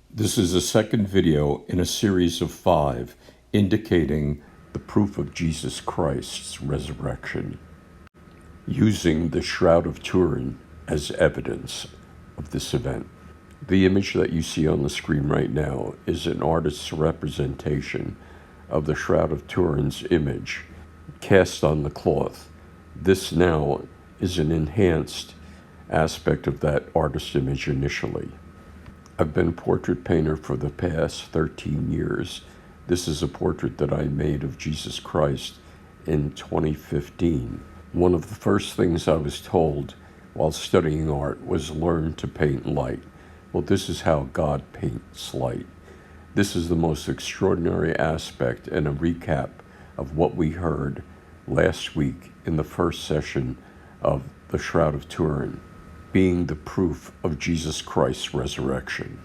This is the second video in a series of 5 indicating the proof of Jesus Christ's resurrection, using the Shroud of Turin as evidence of this event. The image that you see on the screen right now is an artist's representation of the Shroud of Turin's image cast on the cloth. This now is an enhanced aspect of that artist's image initially. I've been a portrait painter for the past 13 years. This is a portrait that I made of Jesus Christ in 2015. One of the first things I was told while studying art was learn to paint light. Well, this is how God paints light. This is the most extraordinary aspect and a recap of what we heard last week in the first session of the Shroud of Turin, being the proof of Jesus Christ's resurrection.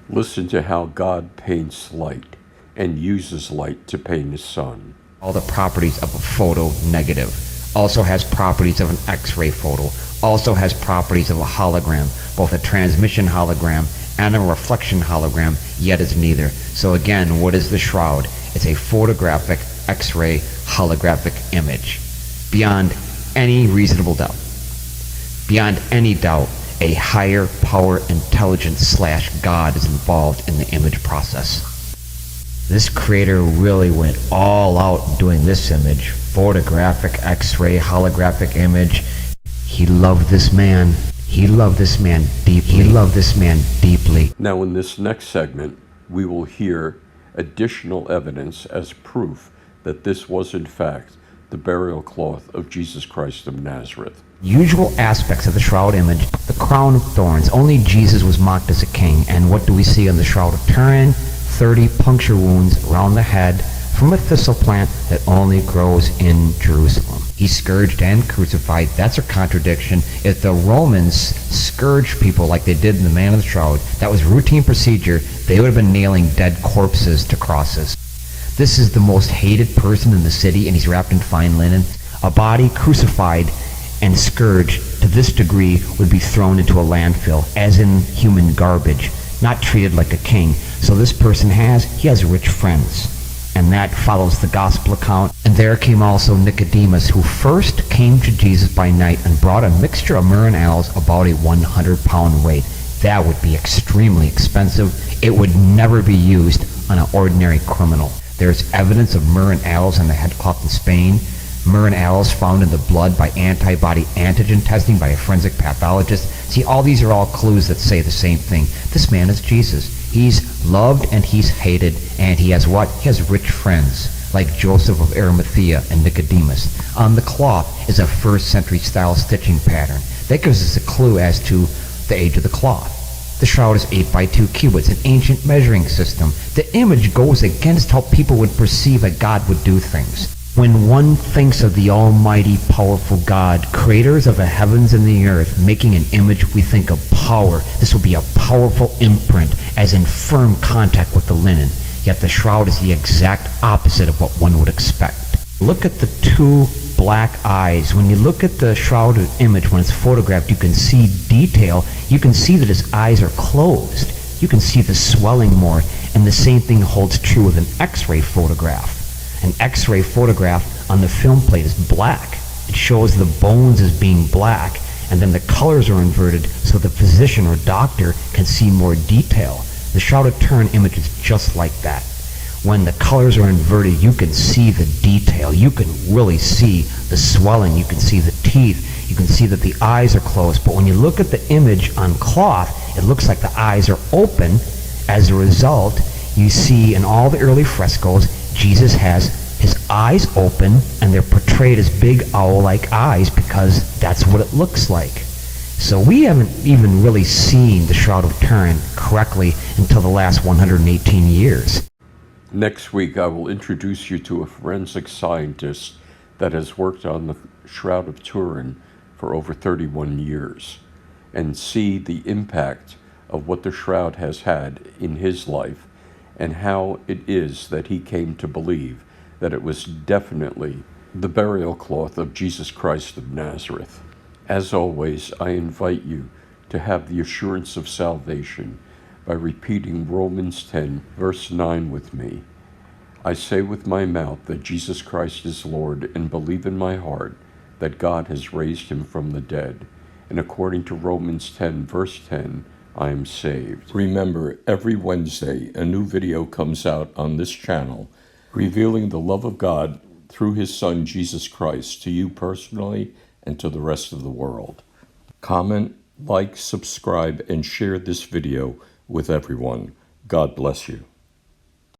Listen to how God paints light and uses light to paint his Son. All the properties of a photo negative, also has properties of an X-ray photo, also has properties of a hologram, both a transmission hologram and a reflection hologram, yet is neither. So again, what is the shroud? It's a photographic X-ray holographic image. Beyond any reasonable doubt. Beyond any doubt, a higher power intelligence / God is involved in the image process. This creator really went all out doing this image, photographic X-ray holographic image. He loved this man. He loved this man deeply. He loved this man deeply. Now in this next segment, we will hear additional evidence as proof that this was in fact the burial cloth of Jesus Christ of Nazareth. Usual aspects of the shroud image: the crown of thorns. Only Jesus was mocked as a king. And what do we see on the Shroud of Turin? 30 puncture wounds around the head from a thistle plant that only grows in Jerusalem. He's scourged and crucified. That's a contradiction. If the Romans scourged people like they did in the Man of the Shroud, that was routine procedure, they would have been nailing dead corpses to crosses. This is the most hated person in the city, and he's wrapped in fine linen. A body crucified and scourged to this degree would be thrown into a landfill, as in human garbage, not treated like a king. So this person has rich friends. And that follows the gospel account. And there came also Nicodemus, who first came to Jesus by night and brought a mixture of myrrh and aloes, about a 100-pound weight. That would be extremely expensive. It would never be used on an ordinary criminal. There's evidence of myrrh and aloes on the headcloth in Spain. Myrrh and aloes found in the blood by antibody antigen testing by a forensic pathologist. See, all these are all clues that say the same thing. This man is Jesus. He's loved and he's hated, and he has what? He has rich friends, like Joseph of Arimathea and Nicodemus. On the cloth is a first-century style stitching pattern. That gives us a clue as to the age of the cloth. The shroud is 8 by 2 cubits, an ancient measuring system. The image goes against how people would perceive that God would do things. When one thinks of the almighty, powerful God, creators of the heavens and the earth, making an image, we think of power. This will be a powerful imprint, as in firm contact with the linen. Yet the shroud is the exact opposite of what one would expect. Look at the two black eyes. When you look at the shrouded image when it's photographed, you can see detail. You can see that his eyes are closed. You can see the swelling more. And the same thing holds true with an X-ray photograph. An X-ray photograph on the film plate is black. It shows the bones as being black, and then the colors are inverted so the physician or doctor can see more detail. The Shroud of Turin image is just like that. When the colors are inverted, you can see the detail. You can really see the swelling. You can see the teeth. You can see that the eyes are closed. But when you look at the image on cloth, it looks like the eyes are open. As a result, you see in all the early frescoes, Jesus has his eyes open, and they're portrayed as big owl-like eyes because that's what it looks like. So we haven't even really seen the Shroud of Turin correctly until the last 118 years. Next week, I will introduce you to a forensic scientist that has worked on the Shroud of Turin for over 31 years and see the impact of what the shroud has had in his life, and how it is that he came to believe that it was definitely the burial cloth of Jesus Christ of Nazareth. As always, I invite you to have the assurance of salvation by repeating Romans 10, verse 9 with me. I say with my mouth that Jesus Christ is Lord, and believe in my heart that God has raised him from the dead. And according to Romans 10, verse 10, I am saved. Remember, every Wednesday, a new video comes out on this channel, revealing the love of God through his Son, Jesus Christ, to you personally and to the rest of the world. Comment, like, subscribe, and share this video with everyone. God bless you.